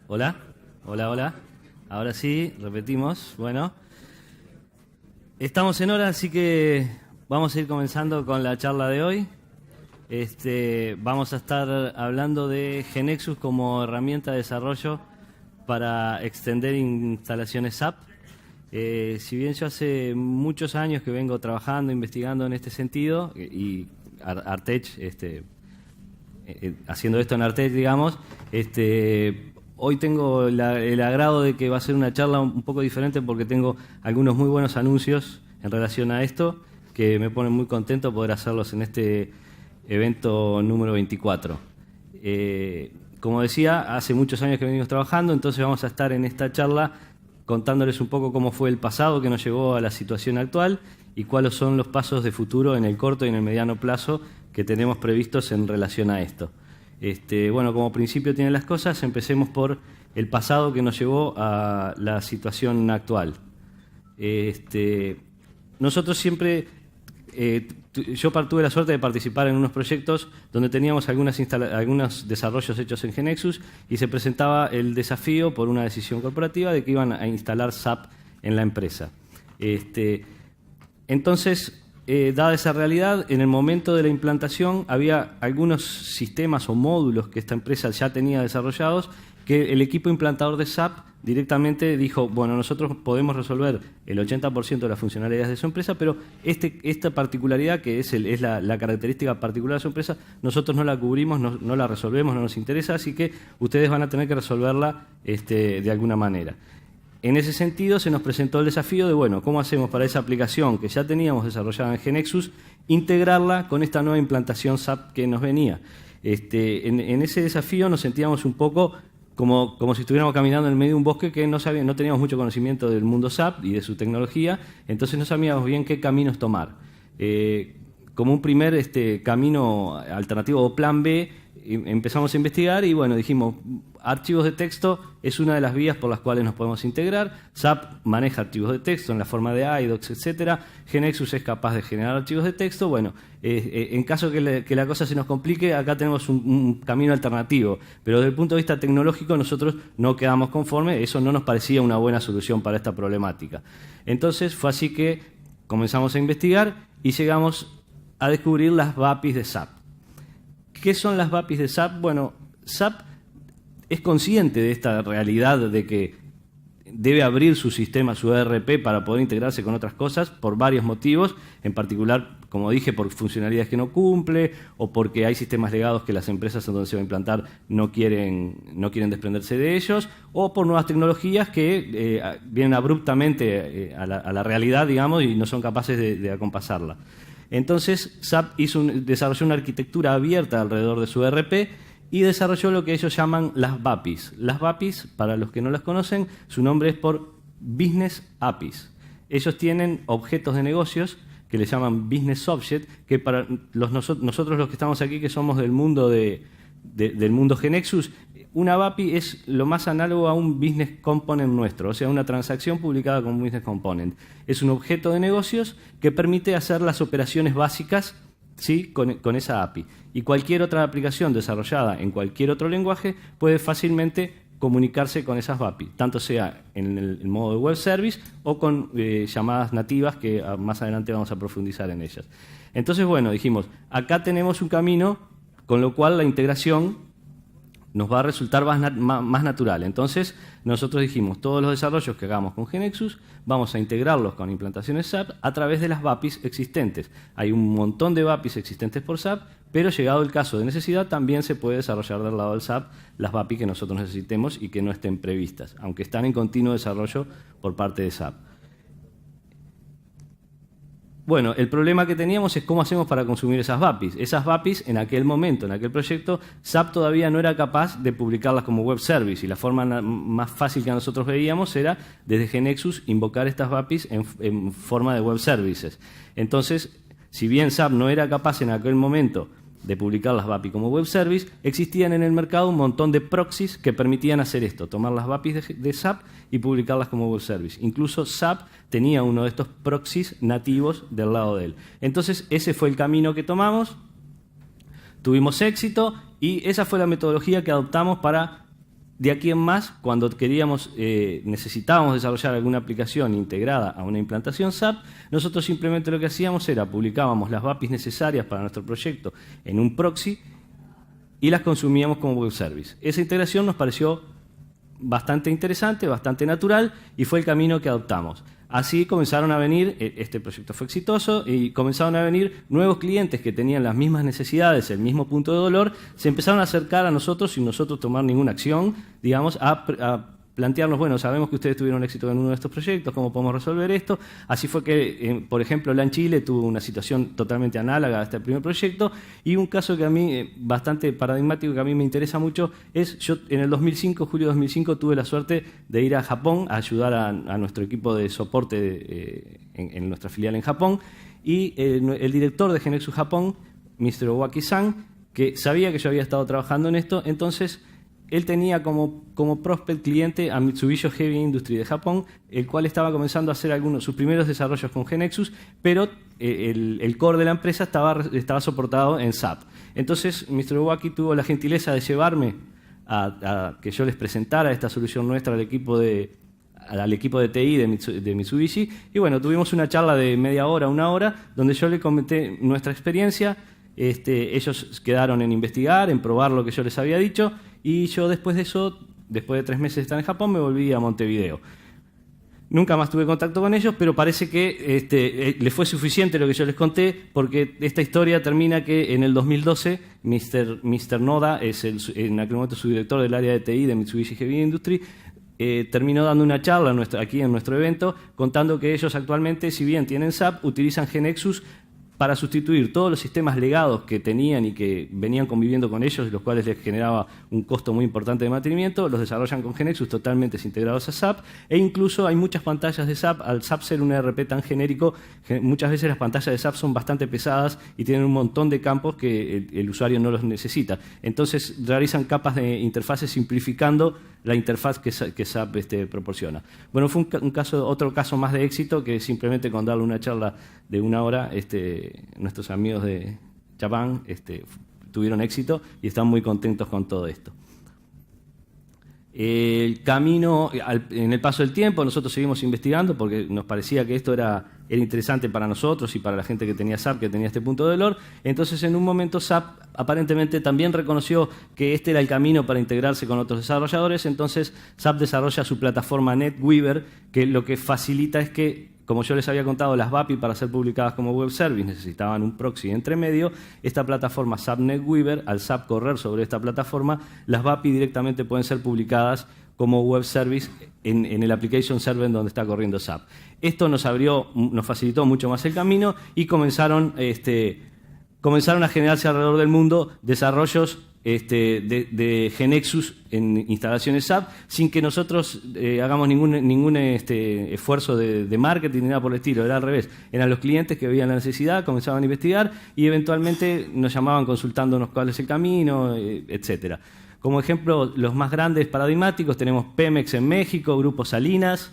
Hola, hola, hola. Ahora sí, repetimos. Bueno, estamos en hora, así que vamos a ir comenzando con la charla de hoy. Vamos a estar hablando de GeneXus como herramienta de desarrollo para extender instalaciones SAP. Si bien yo hace muchos años que vengo trabajando, investigando en este sentido, y Artech, haciendo esto en Artech, digamos, hoy tengo el agrado de que va a ser una charla un poco diferente porque tengo algunos muy buenos anuncios en relación a esto que me ponen muy contento poder hacerlos en este evento número 24. Como decía, hace muchos años que venimos trabajando, entonces vamos a estar en esta charla contándoles un poco cómo fue el pasado que nos llevó a la situación actual y cuáles son los pasos de futuro en el corto y en el mediano plazo que tenemos previstos en relación a esto. Bueno, como principio tienen las cosas, empecemos por el pasado que nos llevó a la situación actual. Nosotros siempre, yo tuve la suerte de participar en unos proyectos donde teníamos algunos desarrollos hechos en GeneXus y se presentaba el desafío por una decisión corporativa de que iban a instalar SAP en la empresa. Entonces, dada esa realidad, en el momento de la implantación había algunos sistemas o módulos que esta empresa ya tenía desarrollados que el equipo implantador de SAP directamente dijo, bueno, nosotros podemos resolver el 80% de las funcionalidades de su empresa, pero esta particularidad, que es la característica particular de su empresa, nosotros no la cubrimos, no la resolvemos, no nos interesa, así que ustedes van a tener que resolverla de alguna manera. En ese sentido se nos presentó el desafío de, bueno, ¿cómo hacemos para esa aplicación que ya teníamos desarrollada en GeneXus, integrarla con esta nueva implantación SAP que nos venía? En ese desafío nos sentíamos un poco como si estuviéramos caminando en el medio de un bosque que no teníamos mucho conocimiento del mundo SAP y de su tecnología, entonces no sabíamos bien qué caminos tomar. Como un primer camino alternativo o plan B, empezamos a investigar y bueno, dijimos, archivos de texto es una de las vías por las cuales nos podemos integrar. SAP maneja archivos de texto en la forma de iDocs, etcétera. GeneXus es capaz de generar archivos de texto. Bueno, en caso que la cosa se nos complique, acá tenemos un camino alternativo. Pero desde el punto de vista tecnológico nosotros no quedamos conformes, eso no nos parecía una buena solución para esta problemática. Entonces fue así que comenzamos a investigar y llegamos a descubrir las BAPIs de SAP. ¿Qué son las BAPIs de SAP? Bueno, SAP es consciente de esta realidad de que debe abrir su sistema, su ERP, para poder integrarse con otras cosas por varios motivos, en particular, como dije, por funcionalidades que no cumple o porque hay sistemas legados que las empresas en donde se va a implantar no quieren desprenderse de ellos, o por nuevas tecnologías que vienen abruptamente a la realidad, digamos, y no son capaces de acompasarla. Entonces, SAP desarrolló una arquitectura abierta alrededor de su ERP y desarrolló lo que ellos llaman las BAPIs. Las BAPIs, para los que no las conocen, su nombre es por Business APIs. Ellos tienen objetos de negocios que le llaman Business Object, que para nosotros los que estamos aquí, que somos del mundo del mundo GeneXus, una BAPI es lo más análogo a un Business Component nuestro, o sea, una transacción publicada como Business Component. Es un objeto de negocios que permite hacer las operaciones básicas, ¿sí?, con esa API. Y cualquier otra aplicación desarrollada en cualquier otro lenguaje puede fácilmente comunicarse con esas BAPI, tanto sea en el modo de web service o con llamadas nativas que más adelante vamos a profundizar en ellas. Entonces, bueno, dijimos, acá tenemos un camino con lo cual la integración nos va a resultar más natural. Entonces, nosotros dijimos, todos los desarrollos que hagamos con GeneXus, vamos a integrarlos con implantaciones SAP a través de las BAPIs existentes. Hay un montón de BAPIs existentes por SAP, pero llegado el caso de necesidad, también se puede desarrollar del lado del SAP las BAPIs que nosotros necesitemos y que no estén previstas, aunque están en continuo desarrollo por parte de SAP. Bueno, el problema que teníamos es cómo hacemos para consumir esas BAPIs. Esas BAPIs, en aquel momento, en aquel proyecto, SAP todavía no era capaz de publicarlas como web service y la forma más fácil que nosotros veíamos era desde GeneXus invocar estas BAPIs en forma de web services. Entonces, si bien SAP no era capaz en aquel momento de publicar las BAPI como web service, existían en el mercado un montón de proxies que permitían hacer esto, tomar las BAPIs de SAP y publicarlas como web service. Incluso SAP tenía uno de estos proxies nativos del lado de él. Entonces, ese fue el camino que tomamos, tuvimos éxito y esa fue la metodología que adoptamos para de aquí en más, cuando necesitábamos desarrollar alguna aplicación integrada a una implantación SAP, nosotros simplemente lo que hacíamos era publicábamos las APIs necesarias para nuestro proyecto en un proxy y las consumíamos como web service. Esa integración nos pareció bastante interesante, bastante natural, y fue el camino que adoptamos. Así comenzaron a venir, este proyecto fue exitoso, y comenzaron a venir nuevos clientes que tenían las mismas necesidades, el mismo punto de dolor, se empezaron a acercar a nosotros sin nosotros tomar ninguna acción, digamos, a plantearnos, bueno, sabemos que ustedes tuvieron éxito en uno de estos proyectos, ¿cómo podemos resolver esto? Así fue que, por ejemplo, LAN Chile tuvo una situación totalmente análoga a este primer proyecto, y un caso que a mí, bastante paradigmático, que a mí me interesa mucho, es yo en el 2005, julio de 2005, tuve la suerte de ir a Japón a ayudar a nuestro equipo de soporte en nuestra filial en Japón, y el director de Genexus Japón, Mr. Owaki-san, que sabía que yo había estado trabajando en esto, entonces él tenía como prospect cliente a Mitsubishi Heavy Industry de Japón, el cual estaba comenzando a hacer sus primeros desarrollos con Genexus, pero el core de la empresa estaba soportado en SAP. Entonces, Mr. Owaki tuvo la gentileza de llevarme a que yo les presentara esta solución nuestra al equipo de TI de Mitsubishi. Y bueno, tuvimos una charla de media hora, una hora, donde yo le comenté nuestra experiencia. Ellos quedaron en investigar, en probar lo que yo les había dicho, y yo después de eso, después de 3 meses de estar en Japón, me volví a Montevideo. Nunca más tuve contacto con ellos, pero parece que les fue suficiente lo que yo les conté, porque esta historia termina que en el 2012 Mr. Noda, en aquel momento subdirector del área de TI de Mitsubishi Heavy Industry, terminó dando una charla aquí en nuestro evento, contando que ellos actualmente, si bien tienen SAP, utilizan Genexus para sustituir todos los sistemas legados que tenían y que venían conviviendo con ellos, los cuales les generaba un costo muy importante de mantenimiento. Los desarrollan con Genexus totalmente integrados a SAP, e incluso hay muchas pantallas de SAP. Al SAP ser un ERP tan genérico, muchas veces las pantallas de SAP son bastante pesadas y tienen un montón de campos que el usuario no los necesita. Entonces realizan capas de interfaces simplificando la interfaz que SAP proporciona. Bueno, fue otro caso más de éxito, que simplemente con darle una charla de 1 hora, nuestros amigos de Japón tuvieron éxito y están muy contentos con todo esto. El camino, en el paso del tiempo, nosotros seguimos investigando porque nos parecía que esto era interesante para nosotros y para la gente que tenía SAP, que tenía este punto de dolor. Entonces, en un momento, SAP aparentemente también reconoció que este era el camino para integrarse con otros desarrolladores. Entonces, SAP desarrolla su plataforma NetWeaver, que lo que facilita es que, como yo les había contado, las API para ser publicadas como web service necesitaban un proxy entre medio. Esta plataforma SAP NetWeaver, al SAP correr sobre esta plataforma, las API directamente pueden ser publicadas como web service en el application server donde está corriendo SAP. Esto nos facilitó mucho más el camino, y comenzaron a generarse alrededor del mundo desarrollos de Genexus en instalaciones SAP, sin que nosotros hagamos ningún esfuerzo de marketing ni nada por el estilo. Era al revés. Eran los clientes que veían la necesidad, comenzaban a investigar y eventualmente nos llamaban consultándonos cuál es el camino, etcétera. Como ejemplo, los más grandes paradigmáticos tenemos Pemex en México, Grupo Salinas,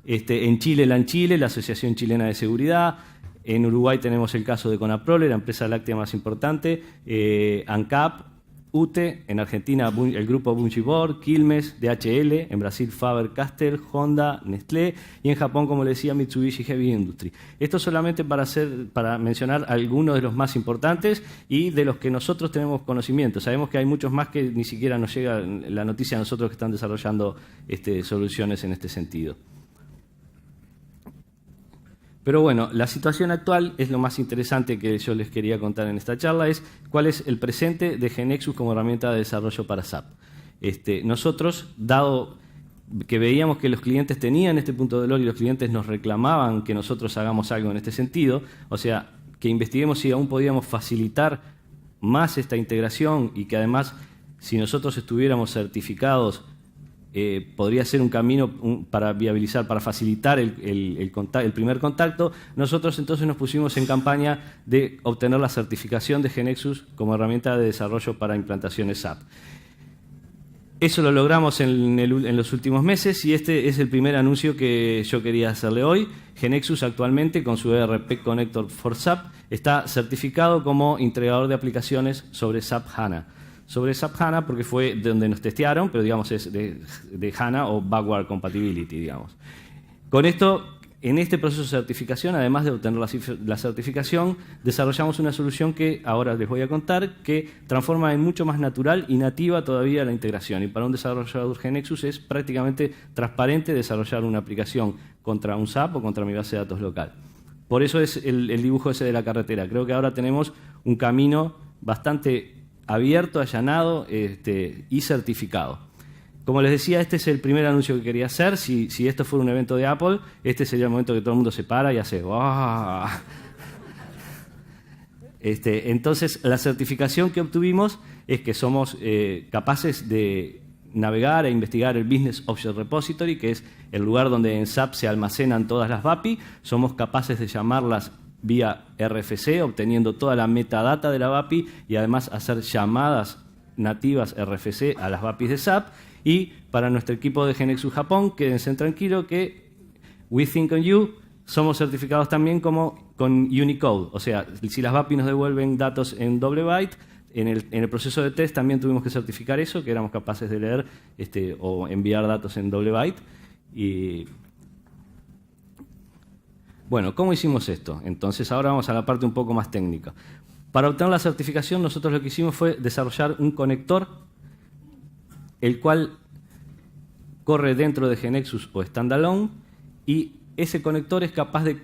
en Chile, LAN Chile, la Asociación Chilena de Seguridad. En Uruguay tenemos el caso de Conaprole, la empresa láctea más importante, ANCAP, UTE, en Argentina el grupo Bungie Board, Quilmes, DHL, en Brasil Faber-Castell, Honda, Nestlé, y en Japón, como les decía, Mitsubishi Heavy Industry. Esto solamente para mencionar algunos de los más importantes y de los que nosotros tenemos conocimiento. Sabemos que hay muchos más que ni siquiera nos llega la noticia a nosotros que están desarrollando soluciones en este sentido. Pero bueno, la situación actual es lo más interesante que yo les quería contar en esta charla, es cuál es el presente de Genexus como herramienta de desarrollo para SAP. Nosotros, dado que veíamos que los clientes tenían este punto de dolor y los clientes nos reclamaban que nosotros hagamos algo en este sentido, o sea, que investiguemos si aún podíamos facilitar más esta integración, y que además, si nosotros estuviéramos certificados, podría ser un camino para viabilizar, para facilitar el primer contacto. Nosotros entonces nos pusimos en campaña de obtener la certificación de Genexus como herramienta de desarrollo para implantaciones SAP. Eso lo logramos en los últimos meses, y este es el primer anuncio que yo quería hacerle hoy. Genexus actualmente, con su ERP Connector for SAP, está certificado como integrador de aplicaciones sobre SAP HANA. sobre SAP HANA porque fue donde nos testearon, pero digamos es de HANA o Backward Compatibility, digamos. Con esto, en este proceso de certificación, además de obtener la certificación, desarrollamos una solución que ahora les voy a contar, que transforma en mucho más natural y nativa todavía la integración. Y para un desarrollador GeneXus es prácticamente transparente desarrollar una aplicación contra un SAP o contra mi base de datos local. Por eso es el dibujo ese de la carretera. Creo que ahora tenemos un camino bastante abierto, allanado y certificado. Como les decía, este es el primer anuncio que quería hacer. Si esto fuera un evento de Apple, este sería el momento que todo el mundo se para y hace ¡wow! Entonces, la certificación que obtuvimos es que somos capaces de navegar e investigar el Business Object Repository, que es el lugar donde en SAP se almacenan todas las BAPI. Somos capaces de llamarlas vía RFC, obteniendo toda la metadata de la BAPI y además hacer llamadas nativas RFC a las BAPIs de SAP. Y para nuestro equipo de GeneXus Japón, quédense tranquilos que We Think on You somos certificados también con Unicode. O sea, si las BAPI nos devuelven datos en doble byte, en el proceso de test también tuvimos que certificar eso, que éramos capaces de leer o enviar datos en doble byte. Y bueno, ¿cómo hicimos esto? Entonces ahora vamos a la parte un poco más técnica. Para obtener la certificación, nosotros lo que hicimos fue desarrollar un conector el cual corre dentro de GeneXus o Standalone, y ese conector es capaz de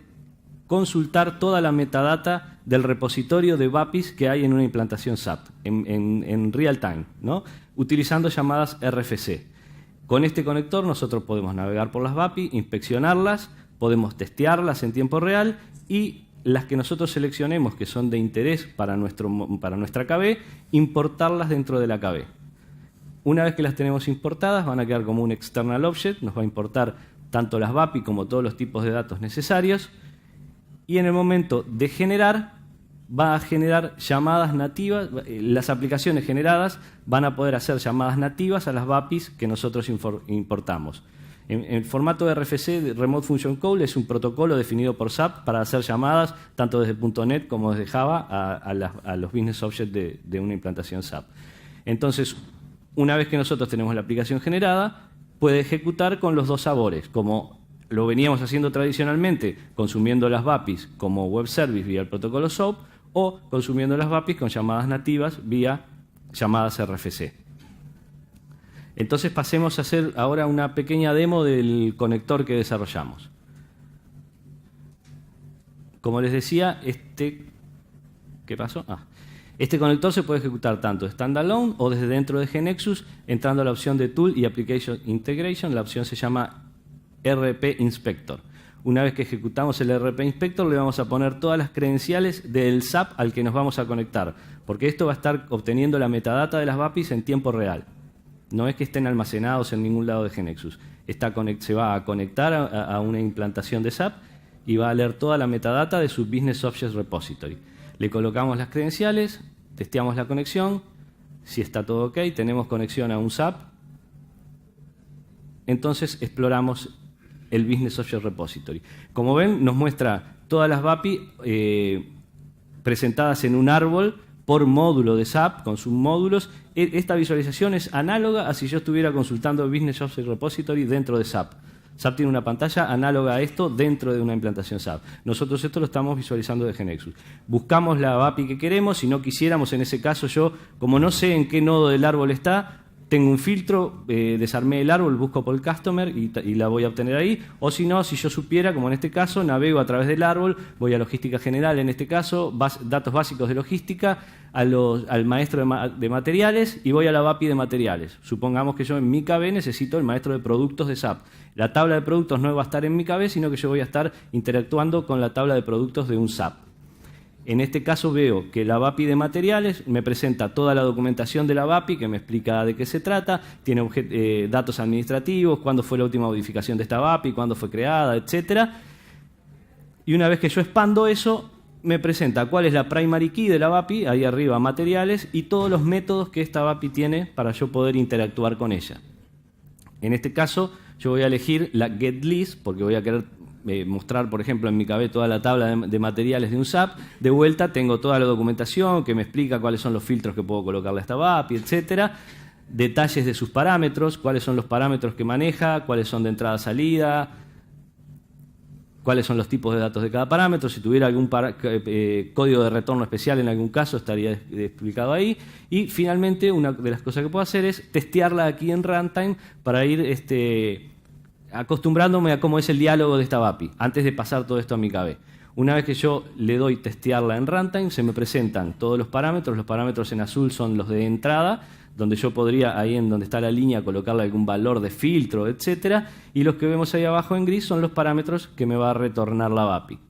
consultar toda la metadata del repositorio de BAPIs que hay en una implantación SAP, en real time, ¿no? Utilizando llamadas RFC. Con este conector nosotros podemos navegar por las BAPI, inspeccionarlas, podemos testearlas en tiempo real y las que nosotros seleccionemos que son de interés para nuestra KB, importarlas dentro de la KB. Una vez que las tenemos importadas, van a quedar como un external object, nos va a importar tanto las BAPI como todos los tipos de datos necesarios, y en el momento de generar, va a generar llamadas nativas. Las aplicaciones generadas van a poder hacer llamadas nativas a las BAPIs que nosotros importamos. En formato de RFC, Remote Function Call, es un protocolo definido por SAP para hacer llamadas tanto desde .NET como desde Java a los business objects de una implantación SAP. Entonces, una vez que nosotros tenemos la aplicación generada, puede ejecutar con los dos sabores, como lo veníamos haciendo tradicionalmente, consumiendo las BAPIs como web service vía el protocolo SOAP, o consumiendo las BAPIs con llamadas nativas vía llamadas RFC. Entonces pasemos a hacer ahora una pequeña demo del conector que desarrollamos. Como les decía, ¿qué pasó? Este conector se puede ejecutar tanto standalone o desde dentro de GeneXus, entrando a la opción de Tool y Application Integration. La opción se llama RP Inspector. Una vez que ejecutamos el RP Inspector, le vamos a poner todas las credenciales del SAP al que nos vamos a conectar, porque esto va a estar obteniendo la metadata de las BAPIs en tiempo real. No es que estén almacenados en ningún lado de GeneXus. Se va a conectar a una implantación de SAP y va a leer toda la metadata de su Business Object Repository. Le colocamos las credenciales, testeamos la conexión. Si está todo ok, tenemos conexión a un SAP. Entonces exploramos el Business Object Repository. Como ven, nos muestra todas las BAPI presentadas en un árbol por módulo de SAP, con submódulos. Esta visualización es análoga a si yo estuviera consultando Business Object Repository dentro de SAP. SAP tiene una pantalla análoga a esto dentro de una implantación SAP. Nosotros esto lo estamos visualizando de GeneXus. Buscamos la BAPI que queremos. Si no quisiéramos, en ese caso yo, como no sé en qué nodo del árbol está, tengo un filtro, desarmé el árbol, busco por el customer y la voy a obtener ahí. O si no, si yo supiera, como en este caso, navego a través del árbol, voy a logística general, en este caso, datos básicos de logística, al maestro de materiales y voy a la BAPI de materiales. Supongamos que yo en mi KB necesito el maestro de productos de SAP. La tabla de productos no va a estar en mi KB, sino que yo voy a estar interactuando con la tabla de productos de un SAP. En este caso veo que la BAPI de materiales me presenta toda la documentación de la BAPI, que me explica de qué se trata, tiene datos administrativos, cuándo fue la última modificación de esta BAPI, cuándo fue creada, etc. Y una vez que yo expando eso, me presenta cuál es la primary key de la BAPI, ahí arriba materiales, y todos los métodos que esta BAPI tiene para yo poder interactuar con ella. En este caso, yo voy a elegir la getList, porque voy a querer mostrar, por ejemplo, en mi KB toda la tabla de materiales de un SAP. De vuelta tengo toda la documentación que me explica cuáles son los filtros que puedo colocarle a esta VAPI, etcétera. Detalles de sus parámetros, cuáles son los parámetros que maneja, cuáles son de entrada-salida, cuáles son los tipos de datos de cada parámetro. Si tuviera algún código de retorno especial en algún caso estaría explicado ahí. Y finalmente una de las cosas que puedo hacer es testearla aquí en runtime para ir acostumbrándome a cómo es el diálogo de esta VAPI antes de pasar todo esto a mi KB. Una vez que yo le doy testearla en runtime, se me presentan todos los parámetros. Los parámetros en azul son los de entrada, donde yo podría, ahí en donde está la línea, colocarle algún valor de filtro, etcétera. Y los que vemos ahí abajo en gris son los parámetros que me va a retornar la VAPI.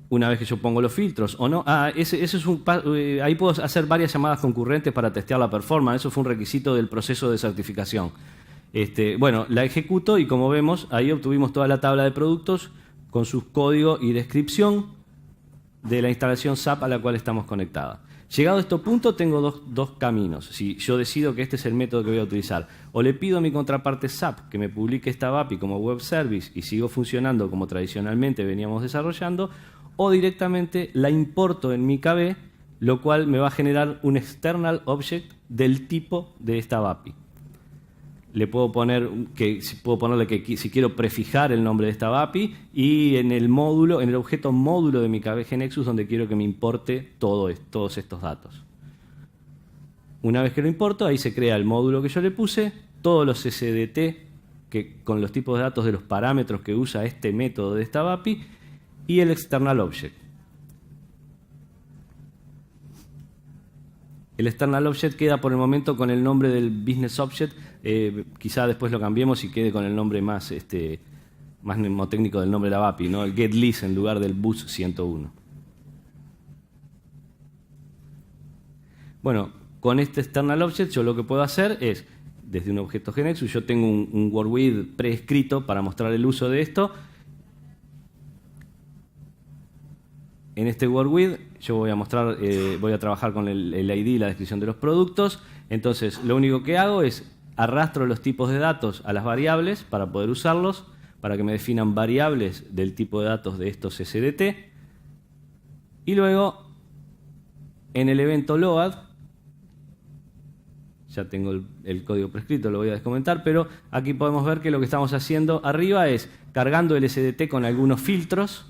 Una vez que yo pongo los filtros o no, ahí puedo hacer varias llamadas concurrentes para testear la performance. Eso fue un requisito del proceso de certificación. Bueno, la ejecuto y como vemos, ahí obtuvimos toda la tabla de productos con su código y descripción de la instalación SAP a la cual estamos conectados. Llegado a este punto, tengo dos caminos. Si yo decido que este es el método que voy a utilizar, o le pido a mi contraparte SAP que me publique esta VAPI como web service y sigo funcionando como tradicionalmente veníamos desarrollando, o directamente la importo en mi KB, lo cual me va a generar un external object del tipo de esta VAPI. Le puedo ponerle que si quiero prefijar el nombre de esta VAPI y en el módulo, en el objeto módulo de mi KB GNexus donde quiero que me importe todos estos datos. Una vez que lo importo, ahí se crea el módulo que yo le puse, todos los SDT con los tipos de datos de los parámetros que usa este método de esta VAPI y el external object. El external object queda por el momento con el nombre del business object. Quizá después lo cambiemos y quede con el nombre más mnemotécnico del nombre de la VAPI, ¿no? El getList en lugar del bus 101. Bueno, con este external object yo lo que puedo hacer es, desde un objeto GNexus, yo tengo un WordWith preescrito para mostrar el uso de esto. En este WordWith yo voy a trabajar con el ID y la descripción de los productos. Entonces, lo único que hago es arrastro los tipos de datos a las variables para poder usarlos, para que me definan variables del tipo de datos de estos SDT. Y luego, en el evento load, ya tengo el código prescrito, lo voy a descomentar, pero aquí podemos ver que lo que estamos haciendo arriba es cargando el SDT con algunos filtros,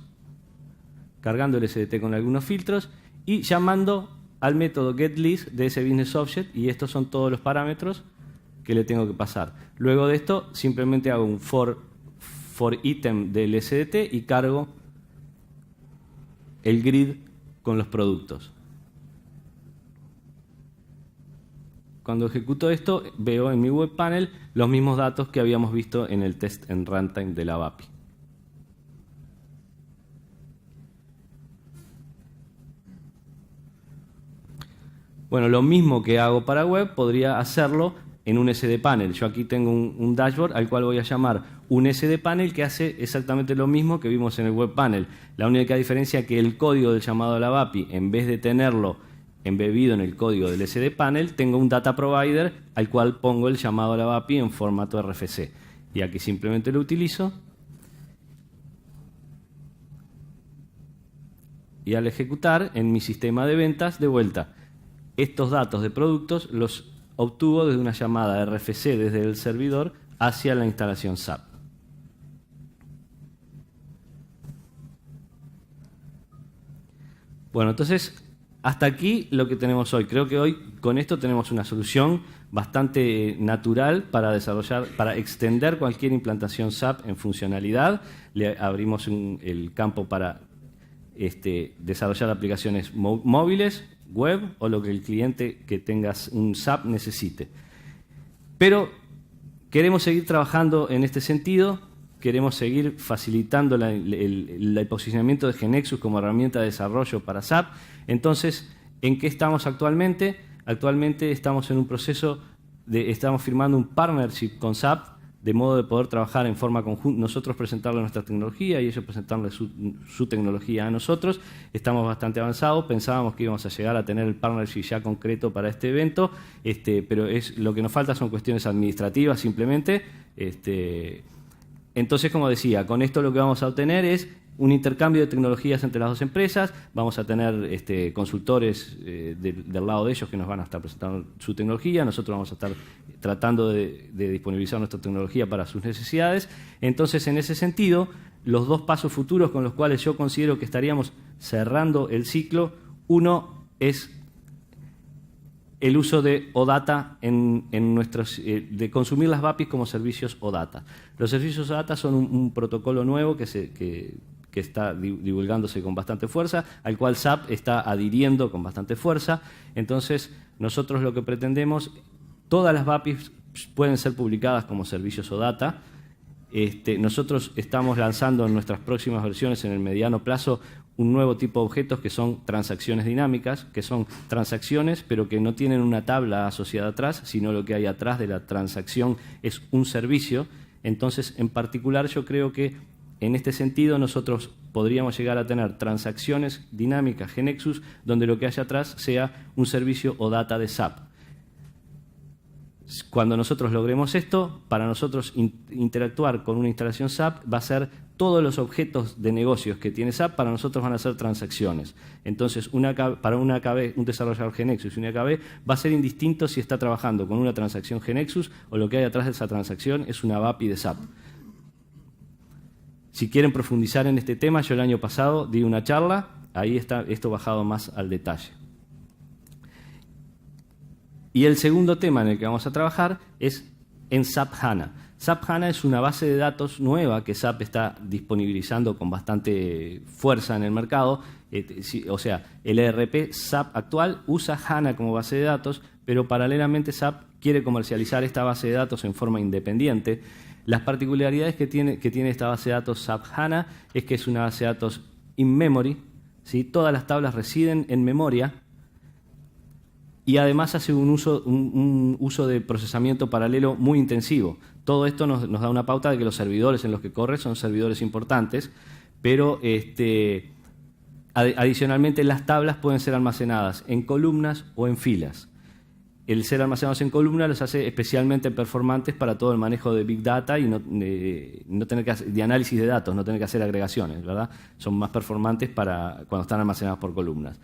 y llamando al método getList de ese business object, y estos son todos los parámetros que le tengo que pasar. Luego de esto simplemente hago un for item del SDT y cargo el grid con los productos. Cuando ejecuto esto, veo en mi web panel los mismos datos que habíamos visto en el test en runtime de la VAPI. Bueno, lo mismo que hago para web, podría hacerlo en un SD panel. Yo aquí tengo un dashboard al cual voy a llamar un SD panel que hace exactamente lo mismo que vimos en el web panel. La única diferencia es que el código del llamado a la VAPI, en vez de tenerlo embebido en el código del SD panel, tengo un data provider al cual pongo el llamado a la VAPI en formato RFC. Y aquí simplemente lo utilizo. Y al ejecutar en mi sistema de ventas, de vuelta, estos datos de productos los obtuvo desde una llamada RFC desde el servidor hacia la instalación SAP. Bueno, entonces, hasta aquí lo que tenemos hoy. Creo que hoy con esto tenemos una solución bastante natural para desarrollar, para extender cualquier implantación SAP en funcionalidad. Le abrimos el campo para desarrollar aplicaciones móviles, web o lo que el cliente que tenga un SAP necesite. Pero queremos seguir trabajando en este sentido, queremos seguir facilitando el posicionamiento de GNexus como herramienta de desarrollo para SAP. Entonces, ¿en qué estamos actualmente? Actualmente estamos en un proceso estamos firmando un partnership con SAP, de modo de poder trabajar en forma conjunta, nosotros presentarle nuestra tecnología y ellos presentarle su tecnología a nosotros. Estamos bastante avanzados, pensábamos que íbamos a llegar a tener el partnership ya concreto para este evento, pero lo que nos falta son cuestiones administrativas simplemente, Entonces, como decía, con esto lo que vamos a obtener es un intercambio de tecnologías entre las dos empresas. Vamos a tener consultores del lado de ellos que nos van a estar presentando su tecnología. Nosotros vamos a estar tratando de disponibilizar nuestra tecnología para sus necesidades. Entonces, en ese sentido, los dos pasos futuros con los cuales yo considero que estaríamos cerrando el ciclo, uno es el uso de OData en nuestros, de consumir las VAPIs como servicios OData. Los servicios OData son un protocolo nuevo que está divulgándose con bastante fuerza, al cual SAP está adhiriendo con bastante fuerza. Entonces, nosotros lo que pretendemos, todas las VAPIs pueden ser publicadas como servicios OData. Nosotros estamos lanzando en nuestras próximas versiones, en el mediano plazo, un nuevo tipo de objetos que son transacciones dinámicas, que son transacciones pero que no tienen una tabla asociada atrás, sino lo que hay atrás de la transacción es un servicio. Entonces, en particular, yo creo que en este sentido nosotros podríamos llegar a tener transacciones dinámicas GeneXus donde lo que haya atrás sea un servicio OData de SAP. Cuando nosotros logremos esto, para nosotros interactuar con una instalación SAP va a ser todos los objetos de negocios que tiene SAP, para nosotros van a ser transacciones. Entonces, para un desarrollador GeneXus y un AKB va a ser indistinto si está trabajando con una transacción GeneXus o lo que hay atrás de esa transacción es una VAPI de SAP. Si quieren profundizar en este tema, yo el año pasado di una charla, ahí está esto bajado más al detalle. Y el segundo tema en el que vamos a trabajar es en SAP HANA. SAP HANA es una base de datos nueva que SAP está disponibilizando con bastante fuerza en el mercado. O sea, el ERP SAP actual usa HANA como base de datos, pero paralelamente SAP quiere comercializar esta base de datos en forma independiente. Las particularidades que tiene esta base de datos SAP HANA es que es una base de datos in-memory, ¿sí? Todas las tablas residen en memoria y además hace un uso de procesamiento paralelo muy intensivo. Todo esto nos da una pauta de que los servidores en los que corre son servidores importantes, pero adicionalmente las tablas pueden ser almacenadas en columnas o en filas. El ser almacenados en columnas los hace especialmente performantes para todo el manejo de Big Data y no tener que hacer, de análisis de datos, no tener que hacer agregaciones, ¿verdad? Son más performantes para cuando están almacenados por columnas.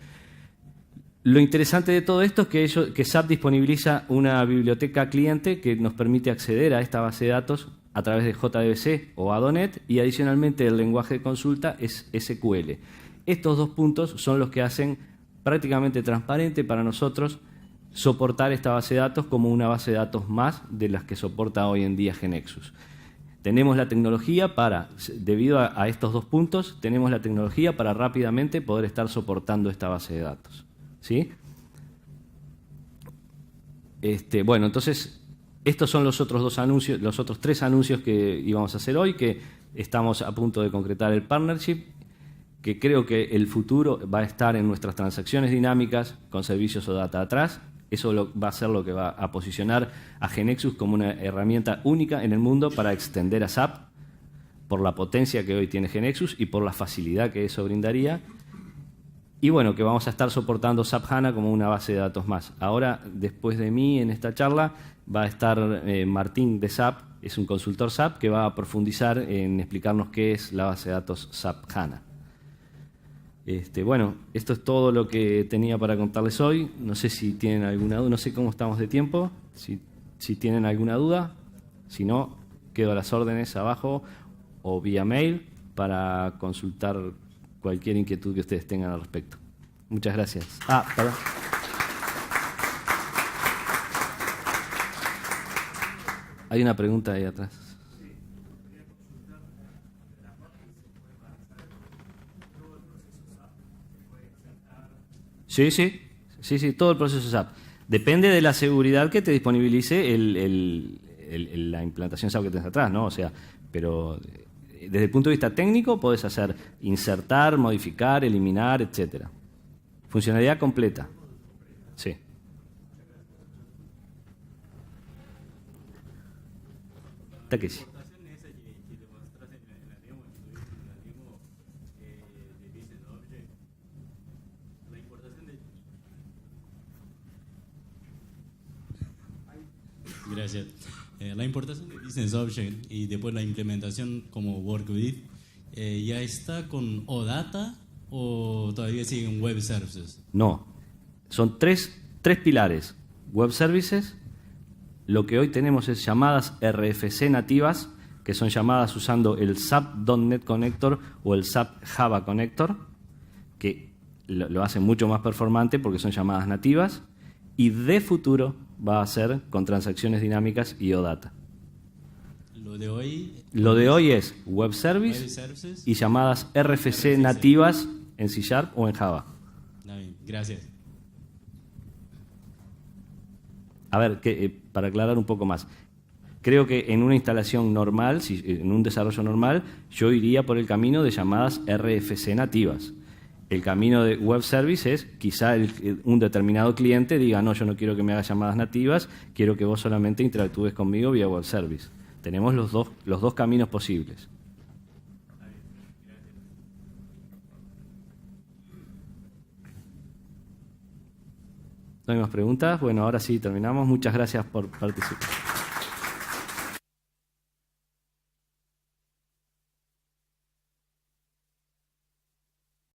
Lo interesante de todo esto es que SAP disponibiliza una biblioteca cliente que nos permite acceder a esta base de datos a través de JDBC o ADONET y adicionalmente el lenguaje de consulta es SQL. Estos dos puntos son los que hacen prácticamente transparente para nosotros soportar esta base de datos como una base de datos más de las que soporta hoy en día GeneXus. Tenemos la tecnología debido a estos dos puntos, tenemos la tecnología para rápidamente poder estar soportando esta base de datos. ¿Sí? Bueno, entonces, estos son los otros dos anuncios, los otros tres anuncios que íbamos a hacer hoy, que estamos a punto de concretar el partnership, que creo que el futuro va a estar en nuestras transacciones dinámicas con servicios OData atrás. Eso va a ser lo que va a posicionar a GeneXus como una herramienta única en el mundo para extender a SAP por la potencia que hoy tiene GeneXus y por la facilidad que eso brindaría. Y bueno, que vamos a estar soportando SAP HANA como una base de datos más. Ahora, después de mí en esta charla, va a estar Martín de SAP, es un consultor SAP que va a profundizar en explicarnos qué es la base de datos SAP HANA. Bueno, esto es todo lo que tenía para contarles hoy. No sé si tienen alguna duda, no sé cómo estamos de tiempo, si tienen alguna duda. Si no, quedo a las órdenes abajo o vía mail para consultar cualquier inquietud que ustedes tengan al respecto. Muchas gracias. Perdón. Hay una pregunta ahí atrás. Sí, todo el proceso SAP. Depende de la seguridad que te disponibilice la implantación SAP que tenés atrás, ¿no? O sea, pero desde el punto de vista técnico podés hacer insertar, modificar, eliminar, etcétera. Funcionalidad completa. Sí. Takeshi. Mira, gracias. La importación de Business Object y después la implementación como Work With, ¿ya está con OData o todavía siguen Web Services? No, son tres pilares. Web Services, lo que hoy tenemos es llamadas RFC nativas, que son llamadas usando el SAP.NET Connector o el SAP Java Connector, que lo hacen mucho más performante porque son llamadas nativas, y de futuro va a ser con transacciones dinámicas y OData. Lo de hoy es Web Services y llamadas RFC nativas en C# o en Java. Gracias. A ver, para aclarar un poco más. Creo que en una instalación normal, en un desarrollo normal, yo iría por el camino de llamadas RFC nativas. El camino de Web Service es quizá un determinado cliente diga, no, yo no quiero que me hagas llamadas nativas, quiero que vos solamente interactúes conmigo vía Web Service. Tenemos los dos caminos posibles. ¿No hay más preguntas? Bueno, ahora sí terminamos. Muchas gracias por participar.